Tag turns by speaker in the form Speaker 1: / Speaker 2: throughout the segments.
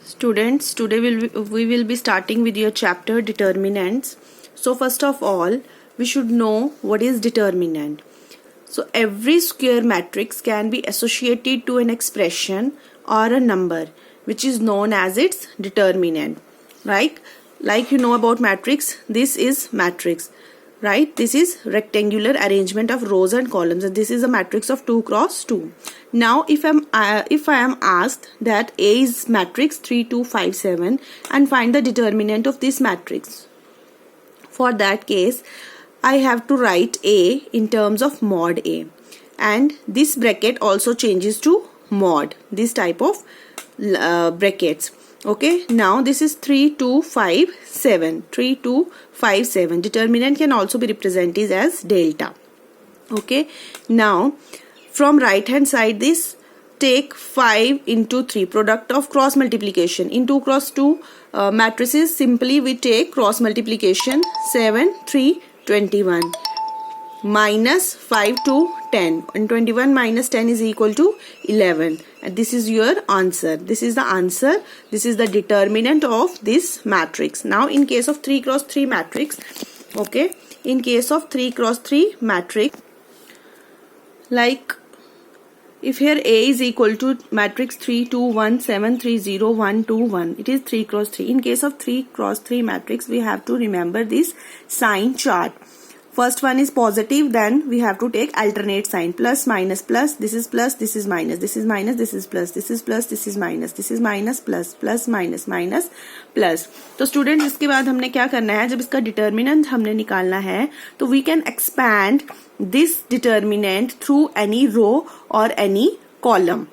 Speaker 1: Students, today we will be starting with your chapter determinants. So first of all, we should know what is determinant. So every square matrix can be associated to an expression or a number which is known as its determinant. Right? Like you know about matrix, this is matrix. Right? This is rectangular arrangement of rows and columns, and this is a matrix of 2 cross 2. Now if I am asked that A is matrix 3 2 5 7 and find the determinant of this matrix, for that case I have to write A in terms of mod A, and this bracket also changes to mod, this type of brackets. Okay, now this is 3 2 5 7, 3 2 5 7. Determinant can also be represented as delta. Okay, now from right hand side, this take 5 into 3, product of cross multiplication. In 2 cross 2 matrices, simply we take cross multiplication. 7 3 21 minus 5 to 10, and 21 minus 10 is equal to 11, and this is your answer. This is the answer. This is the determinant of this matrix. Now in case of 3 cross 3 matrix, okay, in case of 3 cross 3 matrix, like if here A is equal to matrix 3 2 1 7 3 0 1 2 1, it is 3 cross 3. In case of 3 cross 3 matrix, we have to remember this sign chart. First one is positive, then we have to take alternate sign, plus minus plus, this is plus, this is minus, this is minus, this is plus, this is plus, this is minus, this is minus, plus minus minus plus. तो student इसके बाद हमने क्या करना है, जब इसका determinant हमने निकालना है तो we can expand this determinant through any row और एनी कॉलम.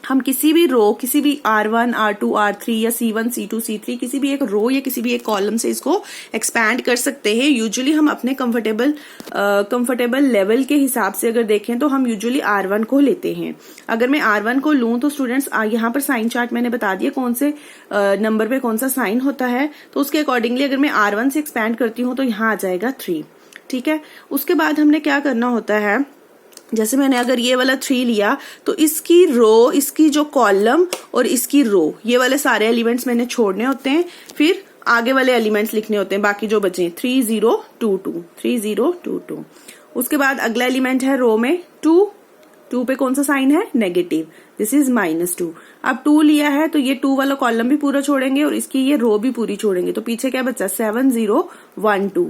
Speaker 1: हम किसी भी रो, किसी भी R1 R2 R3 या C1 C2 C3 किसी भी एक रो या किसी भी एक कॉलम से इसको एक्सपैंड कर सकते हैं. यूजुअली हम अपने कंफर्टेबल लेवल के हिसाब से अगर देखें तो हम यूजुअली R1 को लेते हैं. अगर मैं R1 को लूं तो स्टूडेंट्स यहाँ पर साइन चार्ट मैंने बता दिया कौन से नंबर पे कौन सा साइन होता है, तो उसके अकॉर्डिंगली अगर मैं R1 से एक्सपैंड करती हूँ तो यहाँ आ जाएगा 3. ठीक है, उसके बाद हमने क्या करना होता है, जैसे मैंने अगर ये वाला 3 लिया तो इसकी रो, इसकी जो कॉलम और इसकी रो, ये वाले सारे एलिमेंट्स मैंने छोड़ने होते हैं, फिर आगे वाले एलिमेंट्स लिखने होते हैं बाकी जो बचे 3 0 2 2 3 0 2 2. उसके बाद अगला एलिमेंट है रो में 2 पे कौन सा साइन है, नेगेटिव, दिस इज -2. अब 2 लिया है तो ये 2 वाला कॉलम भी पूरा छोड़ेंगे और इसकी ये रो भी पूरी छोड़ेंगे, तो पीछे क्या बचा 7 0 1 2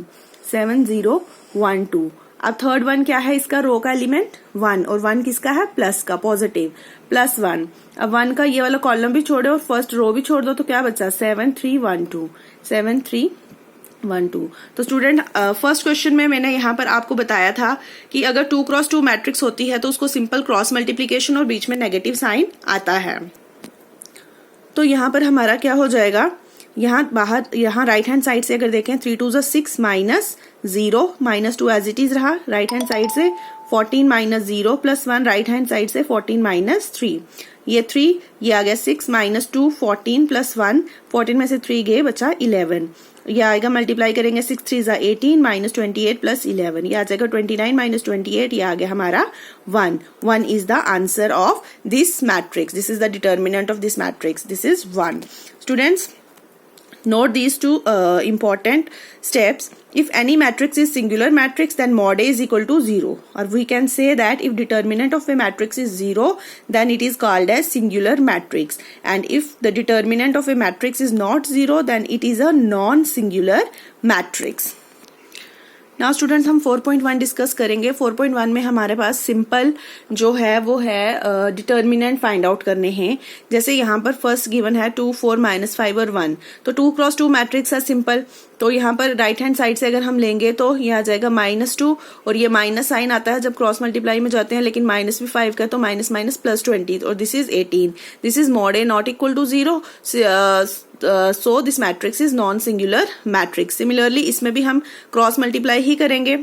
Speaker 1: 7 0 1 2. अब थर्ड वन क्या है, इसका रो का एलिमेंट 1, और 1 किसका है, प्लस का, पॉजिटिव, +1. अब 1 का ये वाला कॉलम भी छोड़ो और फर्स्ट रो भी छोड़ दो, तो क्या बचा 7 3 1 2 7 3 1 2. तो स्टूडेंट फर्स्ट क्वेश्चन में मैंने यहाँ पर आपको बताया था कि अगर 2 क्रॉस 2 मैट्रिक्स होती है तो उसको सिंपल क्रॉस मल्टीप्लीकेशन और बीच में नेगेटिव साइन आता है. तो यहाँ पर हमारा क्या हो जाएगा, यहाँ राइट हैंड साइड से अगर देखें 3 2 6 माइनस 0 -2 एज इट इज रहा राइट हैंड साइड से, 14 माइनस 0 +1 राइट हैंड साइड से 14 माइनस 3, ये 3, ये आ गया 6 -2 14 +1, 14 में से 3 गए बचा 11. ये आएगा, मल्टीप्लाई करेंगे 6 3 = 18 -28 + 11, ये आ जाएगा 29 -28, ये आ गया हमारा 1 is the answer of this matrix. This is the determinant of this matrix, this is 1. Students, note these two important steps. If any matrix is singular matrix, then mod A is equal to 0, or we can say that if determinant of a matrix is 0, then it is called as singular matrix, and if the determinant of a matrix is not 0, then it is a non-singular matrix. Now students, हम 4.1 discuss करेंगे. 4.1 में हमारे पास simple जो है वो है determinant find out करने हैं. जैसे यहाँ पर फर्स्ट गिवन है 2 4 -5 और 1, तो 2 क्रॉस 2 मैट्रिक्स है सिंपल. तो यहाँ पर राइट हैंड साइड से अगर हम लेंगे तो ये आ जाएगा -2, और ये माइनस साइन आता है जब क्रॉस मल्टीप्लाई में जाते हैं, लेकिन माइनस भी 5 का, तो माइनस माइनस +20, और this is 18. This is mod A not equal to 0. So this matrix is non-singular matrix. Similarly इसमें भी हम क्रॉस मल्टीप्लाई ही करेंगे,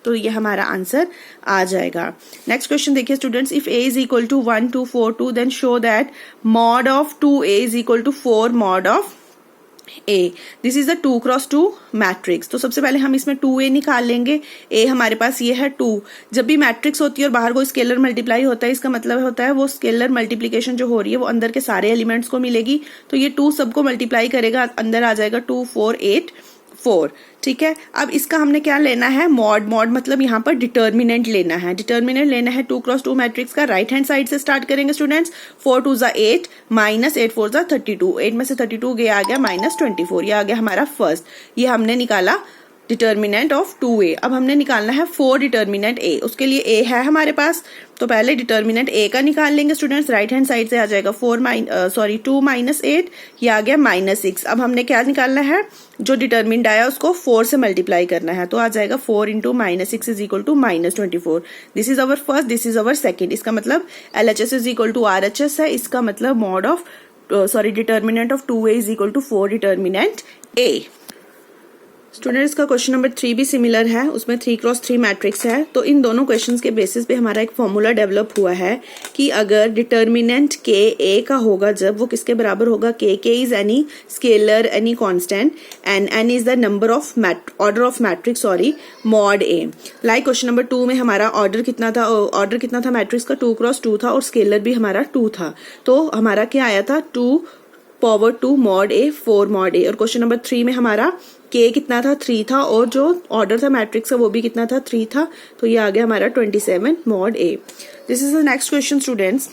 Speaker 1: तो ये हमारा आंसर आ जाएगा. नेक्स्ट क्वेश्चन देखिए students, if A is equal to 1 2 4 2, then show that mod of 2A is equal to 4 mod of A, this is the 2x2 matrix. तो सबसे पहले हम इसमें 2a निकाल लेंगे। ए हमारे पास ये है 2। जब भी मैट्रिक्स होती है और बाहर कोई स्केलर मल्टीप्लाई होता है, इसका मतलब होता है वो स्केलर मल्टीप्लीकेशन जो हो रही है वो अंदर के सारे एलिमेंट्स को मिलेगी। तो ये 2 सबको मल्टीप्लाई करेगा, अंदर आ जाएगा 2 4 8 4। ठीक है, अब इसका हमने क्या लेना है, मॉड। मॉड मतलब यहाँ पर डिटर्मिनेंट लेना है। डिटर्मिनेंट लेना है 2x2 मैट्रिक्स का। राइट हैंड साइड से स्टार्ट करेंगे स्टूडेंट्स। 4 2 ज़ा 8 माइनस 8 4 ज़ा 32। 8 में से 32 गया, आ गया माइनस 24। ये आ गया हमारा फर्स्ट। ये हमने निकाला डिटर्मिनेंट ऑफ 2a। अब हमने निकालना है 4 डिटर्मिनेंट a। उसके लिए a है हमारे पास, तो पहले डिटर्मिनेंट a का निकाल लेंगे स्टूडेंट्स। राइट हैंड साइड से आ जाएगा 2 माइनस 8, ये आ गया माइनस 6। अब हमने क्या निकालना है, जो डिटर्मिनेंट आया उसको 4 से मल्टीप्लाई करना है, तो आ जाएगा 4 into minus 6 is equal to minus 24। This is our first, this is our second. इसका मतलब LHS is equal to RHS है। इसका मतलब mod of determinant of 2a is equal to 4 determinant a। Students का क्वेश्चन नंबर 3 भी similar है, उसमें 3x3 matrix है। तो इन दोनों क्वेश्चंस के बेसिस पे हमारा एक फॉर्मूला डेवलप हुआ है कि अगर डिटर्मिनेंट k a का होगा, जब वो किसके बराबर होगा, k is any scalar any constant and n is the number of order of matrix mod a। Like question number 2 में हमारा ऑर्डर कितना था मैट्रिक्स का, 2x2 था और स्केलर भी हमारा 2 था। तो हमारा क्या आया था, 2 power 2 mod a 4 mod a। और क्वेश्चन नंबर 3 में हमारा k कितना था, 3 था, और जो ऑर्डर था मैट्रिक्स का वो भी कितना था, 3 था। तो ये आ गया हमारा 27 mod a। This is the next question students.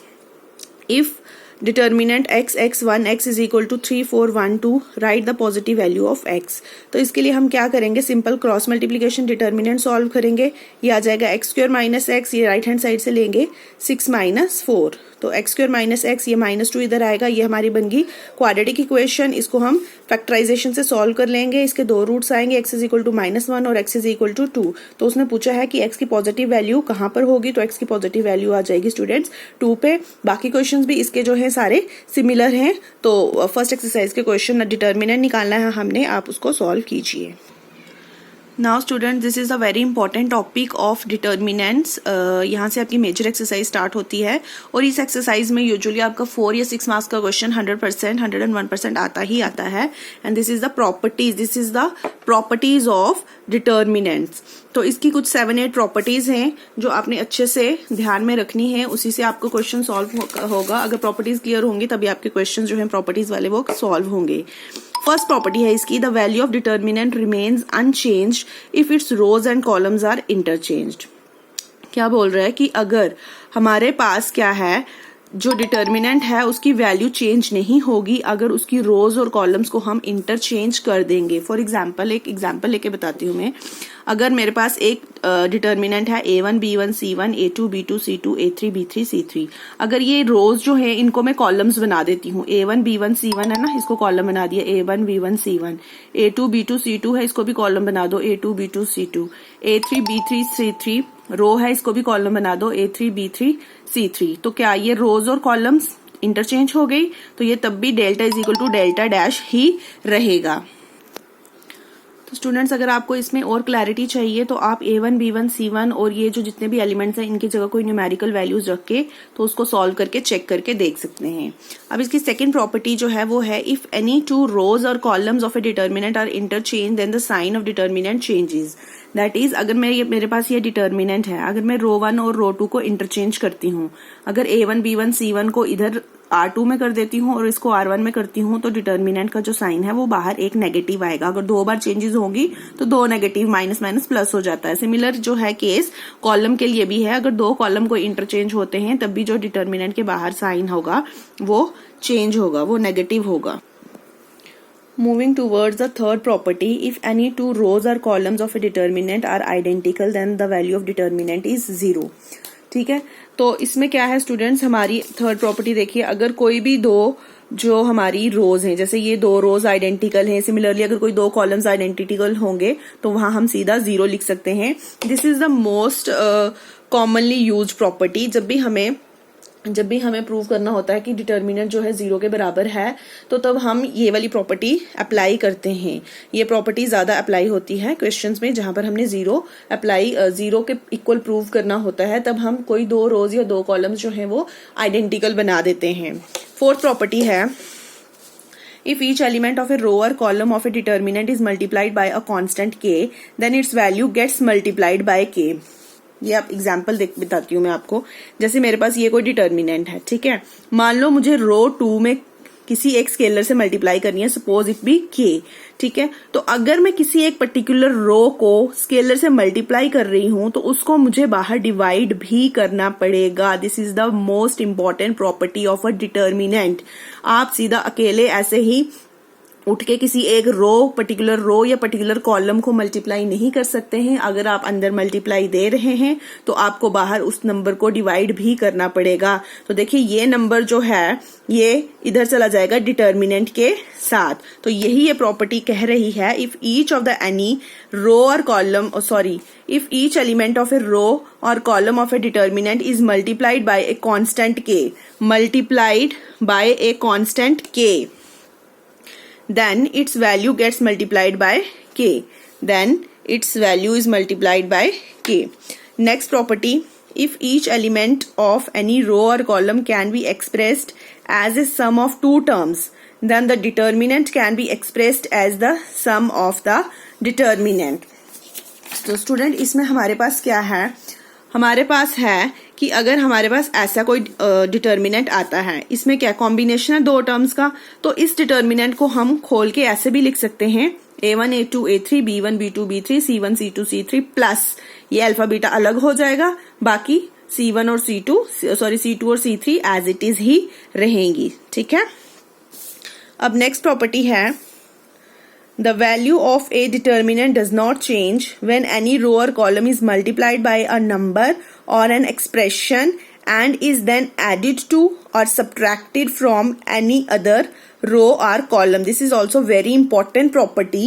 Speaker 1: If determinant x 1 is equal to 3 4 1 2, right the positive value of x। तो इसके लिए हम क्या करेंगे, simple cross multiplication determinant solve करेंगे। ये आ जाएगा x² माइनस x, ये राइट हैंड साइड से लेंगे 6 माइनस 4। तो x² माइनस x, ये -2 इधर आएगा। ये हमारी बन गई क्वाड्रेटिक इक्वेशन। इसको हम फैक्टराइजेशन से सॉल्व कर लेंगे। इसके 2 रूट्स आएंगे, x इज इक्वल टू -1 और x इज इक्वल टू 2। तो उसने पूछा है कि x की पॉजिटिव वैल्यू कहाँ पर होगी, तो x की पॉजिटिव वैल्यू आ जाएगी स्टूडेंट्स 2 पे। बाकी क्वेश्चंस भी इसके जो है सारे सिमिलर हैं। तो फर्स्ट एक्सरसाइज के क्वेश्चन डिटर्मिनेंट निकालना है हमने, आप उसको सॉल्व कीजिए। Now student, this is a very important topic of determinants. यहाँ से आपकी मेजर एक्सरसाइज स्टार्ट होती है और इस एक्सरसाइज में यूजुअली आपका 4 या 6 मार्क्स का क्वेश्चन 100% 101% आता ही आता है। And this is the properties of determinants. तो इसकी कुछ 7-8 प्रॉपर्टीज हैं जो आपने अच्छे से ध्यान में रखनी है, उसी से आपको क्वेश्चन सॉल्व होगा। अगर प्रॉपर्टीज क्लियर होंगी तभी आपके क्वेश्चन जो है प्रॉपर्टीज वाले वो सॉल्व होंगे। फर्स्ट प्रॉपर्टी है इसकी, the value of determinant remains unchanged if its rows and columns are interchanged. क्या बोल रहा है कि अगर हमारे पास क्या है, जो डिटर्मिनेंट है उसकी वैल्यू चेंज नहीं होगी अगर उसकी रोज और कॉलम्स को हम इंटरचेंज कर देंगे। फॉर एग्जाम्पल, एक एग्जाम्पल लेके बताती हूँ मैं। अगर मेरे पास एक डिटर्मिनेंट है A1 B1 C1 A2 B2 C2 A3 B3 C3, अगर ये रोज जो है इनको मैं कॉलम्स बना देती हूँ। A1 B1 C1 है ना, इसको कॉलम बना दिया A1 B1 C1। A2 B2 C2 है, इसको भी कॉलम बना दो A2 B2 C2। A3 B3 C3 रो है, इसको भी कॉलम बना दो A3 B3 C3। तो क्या ये रोज और कॉलम्स इंटरचेंज हो गई, तो ये तब भी delta is equal to delta dash ही रहेगा। तो स्टूडेंट्स, अगर आपको इसमें और क्लैरिटी चाहिए तो आप A1 B1 C1 और ये जो जितने भी एलिमेंट्स हैं इनकी जगह कोई न्यूमेरिकल वैल्यूज रख के तो उसको सॉल्व करके चेक करके देख सकते हैं। अब इसकी सेकंड प्रॉपर्टी जो है वो है, इफ एनी 2 रोज और columns of a determinant are interchange then the sign of determinant changes. That is, अगर मेरे पास ये डिटर्मिनेंट है, अगर मैं रो 1 और रो 2 को इंटरचेंज करती हूँ, अगर A1 B1 C1 को इधर R2 में कर देती हूँ और इसको R1 में करती हूँ, तो डिटर्मिनेंट का जो साइन है वो बाहर एक नेगेटिव आएगा। अगर 2 बार चेंजेस होंगी तो 2 नेगेटिव माइनस माइनस प्लस हो जाता है। सिमिलर जो है केस कॉलम के लिए भी है, अगर 2 कॉलम को इंटरचेंज होते हैं तब भी जो डिटर्मिनेंट के बाहर साइन होगा वो चेंज होगा, वो नेगेटिव होगा। Moving towards the third property, if any 2 rows or columns of a determinant are identical, then the value of determinant is 0. ठीक है, तो इसमें क्या है स्टूडेंट्स, हमारी थर्ड प्रॉपर्टी देखिए, अगर कोई भी 2 जो हमारी रोज हैं, जैसे ये 2 रोज आइडेंटिकल हैं, सिमिलरली अगर कोई 2 कॉलम्स आइडेंटिकल होंगे तो वहां हम सीधा 0 लिख सकते हैं। This is the most commonly used property. जब भी हमें प्रूव करना होता है कि डिटर्मिनेंट जो है 0 के बराबर है, तो तब हम ये वाली प्रॉपर्टी अप्लाई करते हैं। ये प्रॉपर्टी ज्यादा अप्लाई होती है क्वेश्चंस में, जहां पर हमने 0 के इक्वल प्रूव करना होता है, तब हम कोई 2 रोज या 2 कॉलम्स जो है वो आइडेंटिकल बना देते हैं। फोर्थ प्रॉपर्टी है, if each element of a row or column of a determinant is multiplied by a constant k, then its value gets multiplied by k. ये आप एग्जाम्पल बताती हूँ मैं आपको. जैसे मेरे पास ये कोई डिटर्मिनेंट है, ठीक है. मान लो मुझे रो 2 में किसी एक स्केलर से मल्टीप्लाई करनी है, सपोज इट बी k, ठीक है. तो अगर मैं किसी एक पर्टिकुलर रो को स्केलर से मल्टीप्लाई कर रही हूं तो उसको मुझे बाहर डिवाइड भी करना पड़ेगा. This is the most important property of a determinant. आप सीधा अकेले ऐसे ही उठ के किसी एक पर्टिकुलर रो या पर्टिकुलर कॉलम को मल्टीप्लाई नहीं कर सकते हैं. अगर आप अंदर मल्टीप्लाई दे रहे हैं तो आपको बाहर उस नंबर को डिवाइड भी करना पड़ेगा. तो देखिए ये नंबर जो है ये इधर चला जाएगा डिटर्मिनेंट के साथ. तो यही ये प्रॉपर्टी कह रही है, if each of the any row और column if each element of a row or column of a determinant is multiplied by a constant k, then its value gets multiplied by k. Then its value is multiplied by k. Next property, if each element of any row or column can be expressed as a sum of two terms, then the determinant can be expressed as the sum of the determinant. तो student इसमें हमारे पास क्या है, हमारे पास है कि अगर हमारे पास ऐसा कोई डिटर्मिनेंट आता है, इसमें क्या कॉम्बिनेशन है दो टर्म्स का, तो इस डिटर्मिनेंट को हम खोल के ऐसे भी लिख सकते हैं a1 a2 a3 b1 b2 b3 c1 c2 c3 plus ये अल्फा बीटा अलग हो जाएगा, बाकी c1 और c2 और c3 as it is he रहेंगी. ठीक है. अब नेक्स्ट प्रॉपर्टी है, the value of a determinant does not change when any row or column is multiplied by a number or an expression and is then added to or subtracted from any other row or column. This is also very important property.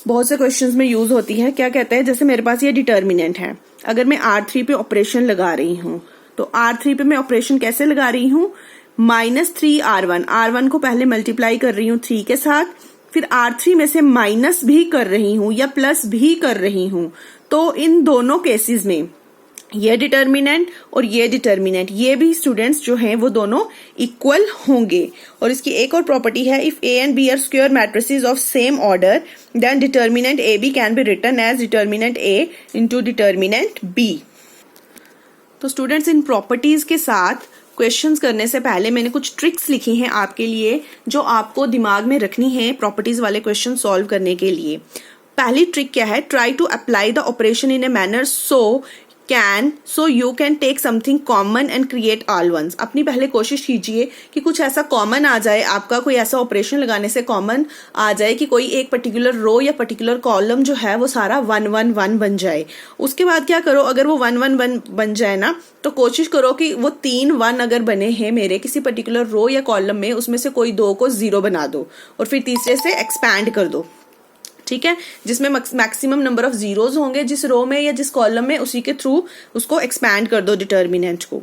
Speaker 1: बहुत से questions में use होती है. क्या कहते हैं, जैसे मेरे पास ये डिटर्मिनेंट है, अगर मैं R3 पे ऑपरेशन लगा रही हूँ तो R3 पे मैं ऑपरेशन कैसे लगा रही हूँ, -3R1 को पहले मल्टीप्लाई कर रही हूँ 3 के साथ, फिर R3 में से माइनस भी कर रही हूं या प्लस भी कर रही हूं. तो इन दोनों केसेस में ये डिटर्मिनेंट और ये डिटर्मिनेंट, ये भी स्टूडेंट्स जो हैं वो दोनों इक्वल होंगे. और इसकी एक और प्रॉपर्टी है, if A and B are square matrices of same order then determinant A B can be written as determinant A into determinant B. तो स्टूडेंट्स इन प्रॉपर्टीज के साथ क्वेश्चंस करने से पहले मैंने कुछ ट्रिक्स लिखी हैं आपके लिए जो आपको दिमाग में रखनी है प्रॉपर्टीज वाले क्वेश्चन सॉल्व करने के लिए. पहली ट्रिक क्या है, try to apply the operation in a manner so you can take something common and create all ones. अपनी पहले कोशिश कीजिए कि कुछ ऐसा कॉमन आ जाए, आपका कोई ऐसा ऑपरेशन लगाने से कॉमन आ जाए कि कोई एक पर्टिकुलर रो या पर्टिकुलर कॉलम जो है वो सारा 1 1 1 बन जाए. उसके बाद क्या करो, अगर वो 1 1 1 बन जाए ना तो कोशिश करो कि वो 3 1 अगर बने हैं मेरे किसी पर्टिकुलर रो या कॉलम में, उसमें से कोई 2 को 0 बना दो और फिर तीसरे से एक्सपैंड कर दो. ठीक है, जिसमें मैक्सिमम नंबर ऑफ जीरोज होंगे जिस रो में या जिस कॉलम में, उसी के थ्रू उसको एक्सपैंड कर दो डिटर्मिनेंट को.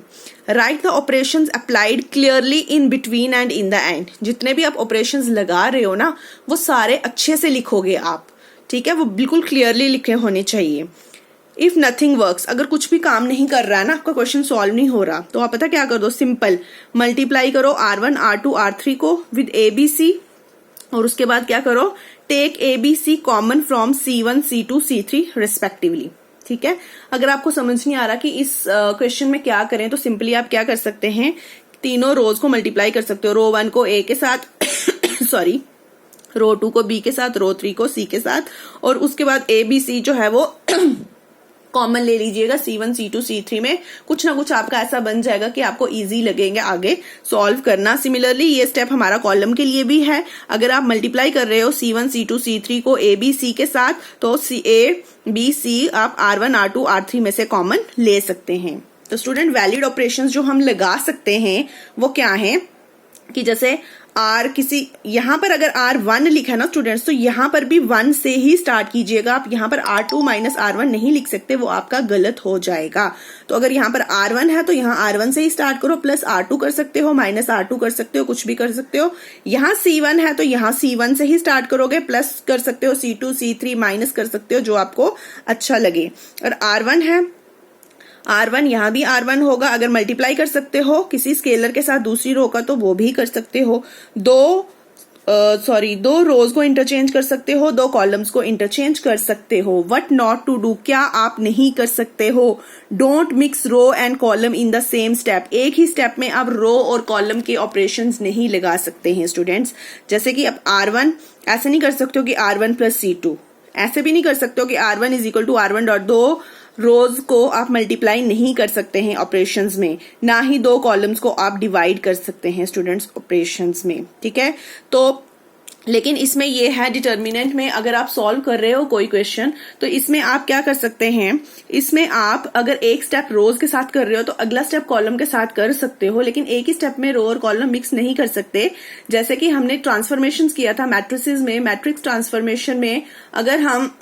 Speaker 1: Right the operations applied clearly in between and in the end. जितने भी आप ऑपरेशंस लगा रहे हो ना वो सारे अच्छे से लिखोगे आप. ठीक है, वो बिल्कुल क्लियरली लिखे होने चाहिए. इफ नथिंग वर्क्स, अगर कुछ भी काम नहीं कर रहा है ना, आपका क्वेश्चन सॉल्व नहीं हो रहा, तो आप पता क्या कर दो, सिंपल मल्टीप्लाई करो R1 R2 R3 को विद ABC और उसके बाद क्या करो, take ABC common from C1 C2 C3 respectively. ठीक है, अगर आपको समझ नहीं आ रहा कि इस क्वेश्चन में क्या करें तो सिंपली आप क्या कर सकते हैं, तीनों रोज को मल्टीप्लाई कर सकते हो. रो 1 को A के साथ रो 2 को B के साथ, रो 3 को C के साथ, और उसके बाद ABC जो है वो कॉमन ले लीजिएगा C1 C2 C3 में. कुछ ना कुछ आपका ऐसा बन जाएगा कि आपको इजी लगेंगे आगे सॉल्व करना. सिमिलरली ये स्टेप हमारा कॉलम के लिए भी है. अगर आप मल्टीप्लाई कर रहे हो C1 C2 C3 को A B C के साथ, तो A B C आप R1 R2 R3 में से कॉमन ले सकते हैं. तो स्टूडेंट वैलिड ऑपरेशंस जो हम लगा सकते हैं वो क्या है कि जैसे यहाँ पर अगर R1 लिखा है ना स्टूडेंट्स, तो यहाँ पर भी 1 से ही स्टार्ट कीजिएगा. आप यहाँ पर R2 माइनस R1 नहीं लिख सकते, वो आपका गलत हो जाएगा. तो अगर यहाँ पर R1 है तो यहाँ R1 से ही स्टार्ट करो, प्लस R2 कर सकते हो, माइनस R2 कर सकते हो, कुछ भी कर सकते हो. यहाँ C1 है तो यहाँ C1 से ही स्टार्ट करोगे, प्लस कर सकते हो C2 C3, माइनस कर सकते हो, जो आपको अच्छा लगे. और R1 है, R1 यहाँ भी R1 होगा. अगर मल्टीप्लाई कर सकते हो किसी स्केलर के साथ दूसरी रो का तो वो भी कर सकते हो. दो दो रोज को इंटरचेंज कर सकते हो, दो कॉलम्स को इंटरचेंज कर सकते हो। व्हाट नॉट टू डू, क्या आप नहीं कर सकते हो? Don't mix row and column in the same step, एक ही स्टेप में आप रो और कॉलम के ऑपरेशंस नहीं लगा सकते हैं स्टूडेंट्स। जैसे कि अब R1 ऐसे नहीं कर सकते हो कि R1 प्लस C2, ऐसे भी नहीं कर सकते हो कि R1 is equal to R1 dot, दो रोज को आप मल्टीप्लाई नहीं कर सकते हैं ऑपरेशंस में, ना ही दो कॉलम्स को आप डिवाइड कर सकते हैं स्टूडेंट्स ऑपरेशंस में, ठीक है। तो लेकिन इसमें ये है डिटर्मिनेंट में अगर आप सॉल्व कर रहे हो कोई क्वेश्चन, तो इसमें आप क्या कर सकते हैं, इसमें आप अगर एक स्टेप रोज के साथ कर रहे हो तो अगला स्टेप कॉलम के साथ कर सकते हो, लेकिन एक ही स्टेप में रो और कॉलम मिक्स नहीं कर सकते। जैसे कि हमने ट्रांसफॉर्मेशन किया था मैट्रिसेस में, मैट्रिक्स ट्रांसफॉर्मेशन में अगर हम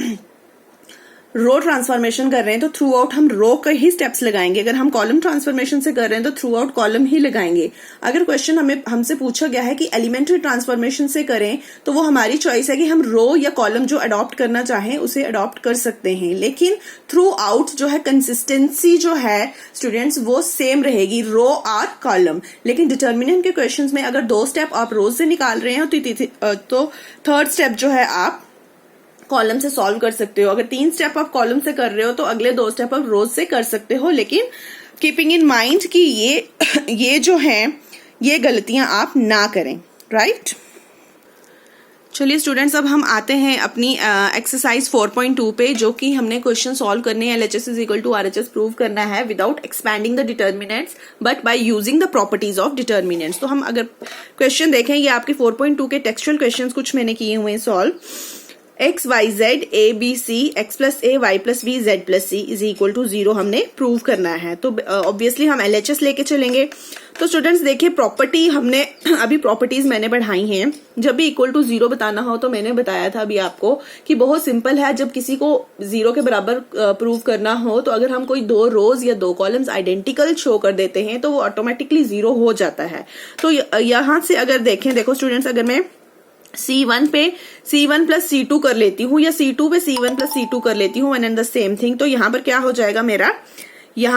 Speaker 1: रो ट्रांसफॉर्मेशन कर रहे हैं तो थ्रू आउट हम रो के ही स्टेप्स लगाएंगे, अगर हम कॉलम ट्रांसफॉर्मेशन से कर रहे हैं तो थ्रू आउट कॉलम ही लगाएंगे। अगर क्वेश्चन हमसे पूछा गया है कि एलिमेंट्री ट्रांसफॉर्मेशन से करें तो वो हमारी चॉइस है कि हम रो या कॉलम जो अडॉप्ट करना चाहें उसे अडॉप्ट कर सकते हैं, लेकिन थ्रू आउट जो है कंसिस्टेंसी जो है स्टूडेंट्स वो सेम रहेगी, रो और कॉलम। लेकिन डिटर्मिनेंट के क्वेश्चन में अगर दो स्टेप आप रोज से निकाल रहे हो तो थर्ड स्टेप जो है आप कॉलम से सॉल्व कर सकते हो। अगर 3 स्टेप आप कॉलम से कर रहे हो तो अगले 2 स्टेप आप रोज से कर सकते हो, लेकिन कीपिंग इन माइंड कि ये जो है ये गलतियां आप ना करें, राइट। चलिए स्टूडेंट्स, अब हम आते हैं अपनी एक्सरसाइज 4.2 पे, जो कि हमने क्वेश्चन सॉल्व करने हैं। LHS is equal to RHS prove करना है without expanding the determinants but by using the properties of determinants. तो हम अगर क्वेश्चन देखें, ये आपके 4.2 के टेक्सचुअल क्वेश्चन कुछ मैंने किए हुए हैं solve. x y z a b c x plus a y plus b z plus c is equal to 0 हमने प्रूव करना है। तो ऑब्वियसली हम LHS लेके चलेंगे। तो स्टूडेंट्स देखिए, प्रॉपर्टी हमने अभी प्रॉपर्टीज मैंने बढ़ाई हैं। जब भी इक्वल टू 0 बताना हो तो मैंने बताया था अभी आपको कि बहुत सिंपल है, जब किसी को 0 के बराबर प्रूव करना हो तो अगर हम कोई दो रोज या दो कॉलम्स आइडेंटिकल शो कर देते हैं तो वो ऑटोमेटिकली 0 हो जाता है। तो यहां से अगर देखें, देखो स्टूडेंट्स, अगर मैं C1 पे C1 प्लस C2 कर लेती हूँ या C2 पे C1 प्लस C2 कर लेती हूँ one and the same thing, तो यहाँ पर क्या हो जाएगा मेरा